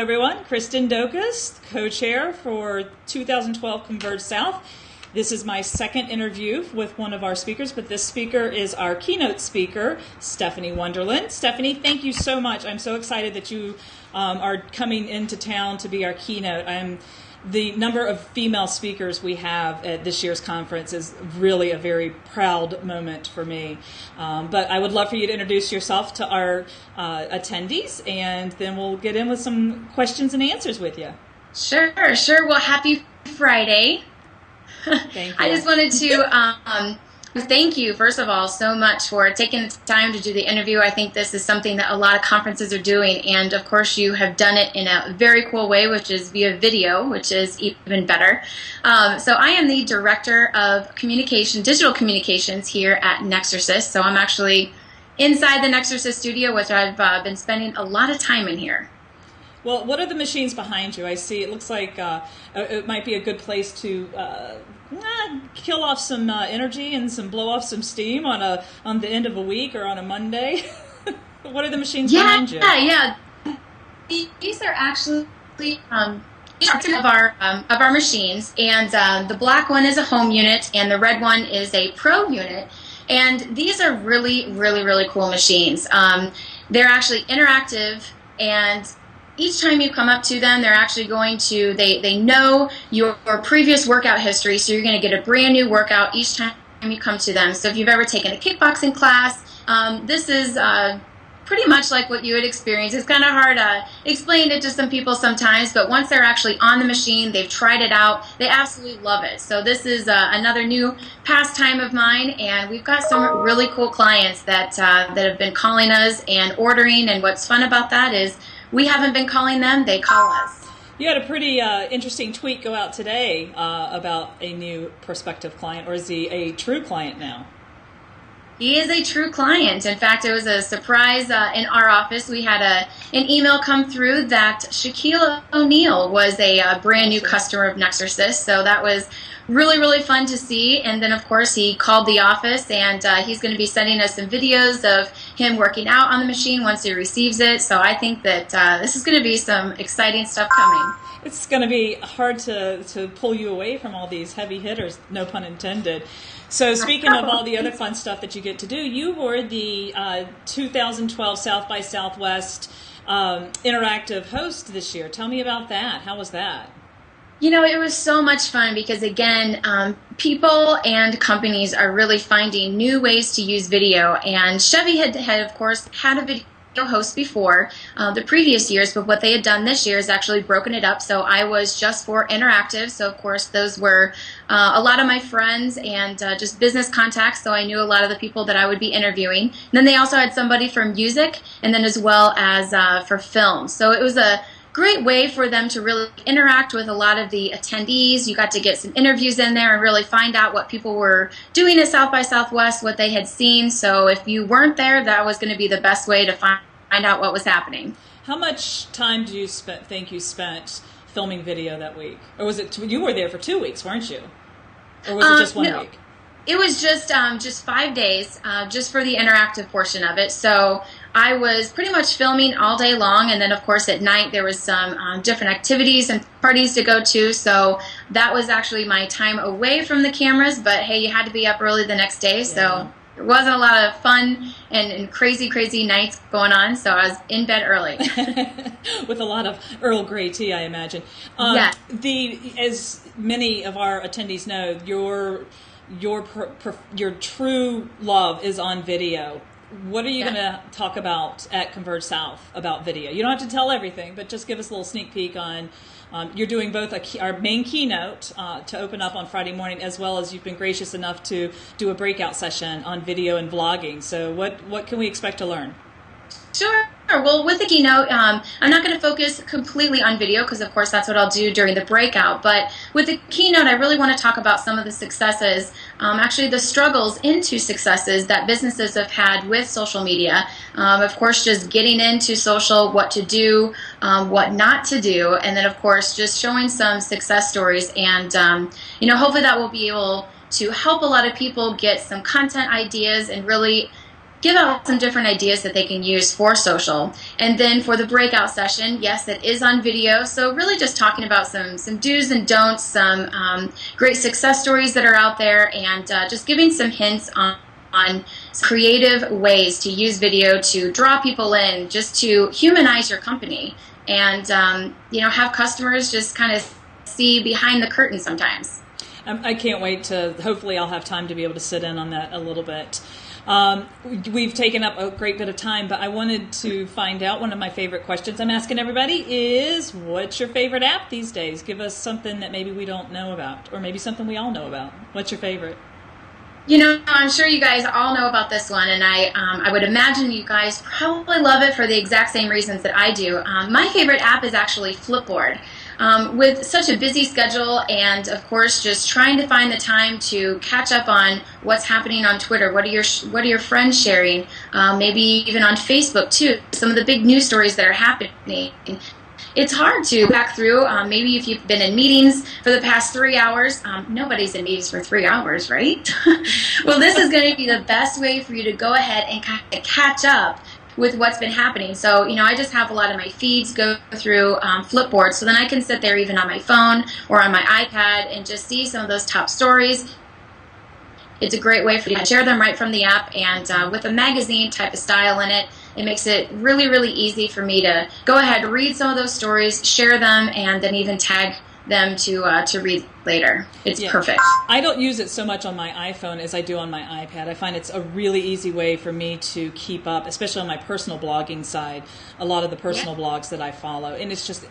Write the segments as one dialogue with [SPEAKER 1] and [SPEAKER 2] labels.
[SPEAKER 1] everyone. Kristen Daukas, co-chair for 2012 ConvergeSouth. This is my second interview with one of our speakers, but this speaker is our keynote speaker, Stephanie Wonderlin. Stephanie, thank you so much. I'm so excited that you are coming into town to be our keynote. The number of female speakers we have at this year's conference is really a very proud moment for me. But I would love for you to introduce yourself to our attendees, and then we'll get in with some questions and answers with you.
[SPEAKER 2] Sure. Well, happy Friday.
[SPEAKER 1] Thank you.
[SPEAKER 2] I just wanted to thank you, first of all, so much for taking the time to do the interview. I think this is something that a lot of conferences are doing, and of course you have done it in a very cool way, which is via video, which is even better. So I am the Director of Digital Communications here at Nexersys, so I'm actually inside the Nexersys studio, which I've been spending a lot of time in here.
[SPEAKER 1] Well, what are the machines behind you? I see it looks like it might be a good place to kill off some energy and blow off some steam on the end of a week or on a Monday. What are the machines behind you?
[SPEAKER 2] Yeah. These are actually of our machines, and the black one is a home unit, and the red one is a pro unit. And these are really cool machines. They're actually interactive, and each time you come up to them, they're actually going to, they know your previous workout history, so you're going to get a brand new workout each time you come to them. So if you've ever taken a kickboxing class, this is pretty much like what you would experience. It's kind of hard to explain it to some people sometimes, but once they're actually on the machine, they've tried it out, they absolutely love it. So this is another new pastime of mine, and we've got some really cool clients that have been calling us and ordering, and what's fun about that is we haven't been calling them, they call us.
[SPEAKER 1] You had a pretty interesting tweet go out today about a new prospective client, or is he a true client now?
[SPEAKER 2] He is a true client. In fact, it was a surprise in our office. We had an email come through that Shaquille O'Neal was a brand new customer of Nexersys, so that was really fun to see. And then, of course, he called the office, and he's going to be sending us some videos of him working out on the machine once he receives it. So I think that this is going to be some exciting stuff coming.
[SPEAKER 1] It's going to be hard to pull you away from all these heavy hitters, no pun intended. So speaking of all the other fun stuff that you get to do, you were the 2012 South by Southwest Interactive Host this year. Tell me about that. How was that?
[SPEAKER 2] You know, it was so much fun because, again, people and companies are really finding new ways to use video. And Chevy had of course, had a video host before the previous years, but what they had done this year is actually broken it up. So I was just for interactive. So, of course, those were a lot of my friends and just business contacts. So I knew a lot of the people that I would be interviewing. And then they also had somebody for music, and then as well as for film. So it was a great way for them to really interact with a lot of the attendees. You got to get some interviews in there and really find out what people were doing at South by Southwest, what they had seen. So if you weren't there, that was going to be the best way to find out what was happening.
[SPEAKER 1] How much time do you think you spent filming video that week? Or was it, you were there for 2 weeks, weren't you? Or was it just 1 week?
[SPEAKER 2] It was just 5 days, just for the interactive portion of it. So I was pretty much filming all day long, and then of course at night there was some different activities and parties to go to. So that was actually my time away from the cameras. But hey, you had to be up early the next day, so there wasn't a lot of fun and crazy nights going on. So I was in bed early
[SPEAKER 1] with a lot of Earl Grey tea, I imagine.
[SPEAKER 2] Yes.
[SPEAKER 1] As many of our attendees know, your true love is on video. What are you going to talk about at ConvergeSouth about video? You don't have to tell everything, but just give us a little sneak peek on. You're doing both our main keynote to open up on Friday morning, as well as you've been gracious enough to do a breakout session on video and vlogging. So what can we expect to learn?
[SPEAKER 2] Sure. Well, with the keynote, I'm not going to focus completely on video because, of course, that's what I'll do during the breakout. But with the keynote, I really want to talk about some of the successes, actually the struggles into successes that businesses have had with social media. Of course, just getting into social, what to do, what not to do, and then, of course, just showing some success stories. And, hopefully that will be able to help a lot of people get some content ideas and really give out some different ideas that they can use for social. And then for the breakout session, yes, it is on video. So really just talking about some do's and don'ts, some great success stories that are out there, and just giving some hints on creative ways to use video to draw people in, just to humanize your company, and have customers just kind of see behind the curtain sometimes.
[SPEAKER 1] I can't wait to, hopefully I'll have time to be able to sit in on that a little bit. We've taken up a great bit of time, but I wanted to find out, one of my favorite questions I'm asking everybody is, what's your favorite app these days? Give us something that maybe we don't know about, or maybe something we all know about. What's your favorite?
[SPEAKER 2] I'm sure you guys all know about this one, and I would imagine you guys probably love it for the exact same reasons that I do. My favorite app is actually Flipboard. With such a busy schedule, and of course just trying to find the time to catch up on what's happening on Twitter, what are your friends sharing, maybe even on Facebook too, some of the big news stories that are happening. It's hard to back through. Maybe if you've been in meetings for the past 3 hours, nobody's in meetings for 3 hours, right? Well, this is going to be the best way for you to go ahead and kind of catch up with what's been happening. So, I just have a lot of my feeds go through Flipboard, so then I can sit there even on my phone or on my iPad and just see some of those top stories. It's a great way for you to share them right from the app, and with a magazine type of style in it, it makes it really, really easy for me to go ahead, read some of those stories, share them, and then even tag them to read later. It's perfect.
[SPEAKER 1] I don't use it so much on my iPhone as I do on my iPad. I find it's a really easy way for me to keep up, especially on my personal blogging side, a lot of the personal blogs that I follow. And it's just,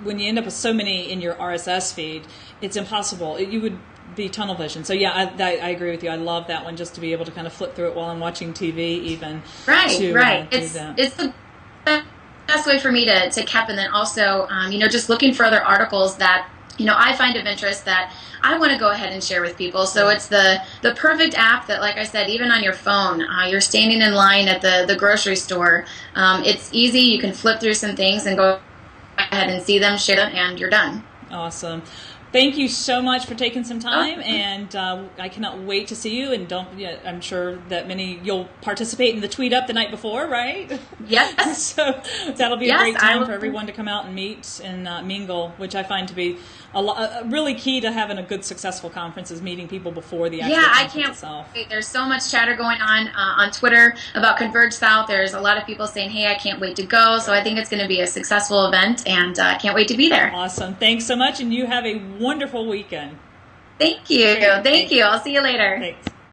[SPEAKER 1] when you end up with so many in your RSS feed, it's impossible. You would be tunnel vision. So I agree with you. I love that one, just to be able to kind of flip through it while I'm watching TV even.
[SPEAKER 2] Right.
[SPEAKER 1] It's
[SPEAKER 2] the best way for me to cap, and then also just looking for other articles that I find of interest that I want to go ahead and share with people. So it's the perfect app that, like I said, even on your phone, you're standing in line at the grocery store, it's easy. You can flip through some things and go ahead and see them, share them, and you're done.
[SPEAKER 1] Awesome. Thank you so much for taking some time, and I cannot wait to see you. And I'm sure that you'll participate in the tweet up the night before, right?
[SPEAKER 2] Yes.
[SPEAKER 1] So that'll be a great time for everyone to come out and meet and mingle, which I find to be really key to having a good, successful conference, is meeting people before the actual conference itself.
[SPEAKER 2] Wait. There's so much chatter going on Twitter about ConvergeSouth. There's a lot of people saying, hey, I can't wait to go. So I think it's going to be a successful event, and I can't wait to be there.
[SPEAKER 1] Awesome. Thanks so much, and you have a wonderful weekend.
[SPEAKER 2] Thank you. Thank you. I'll see you later.
[SPEAKER 1] Thanks.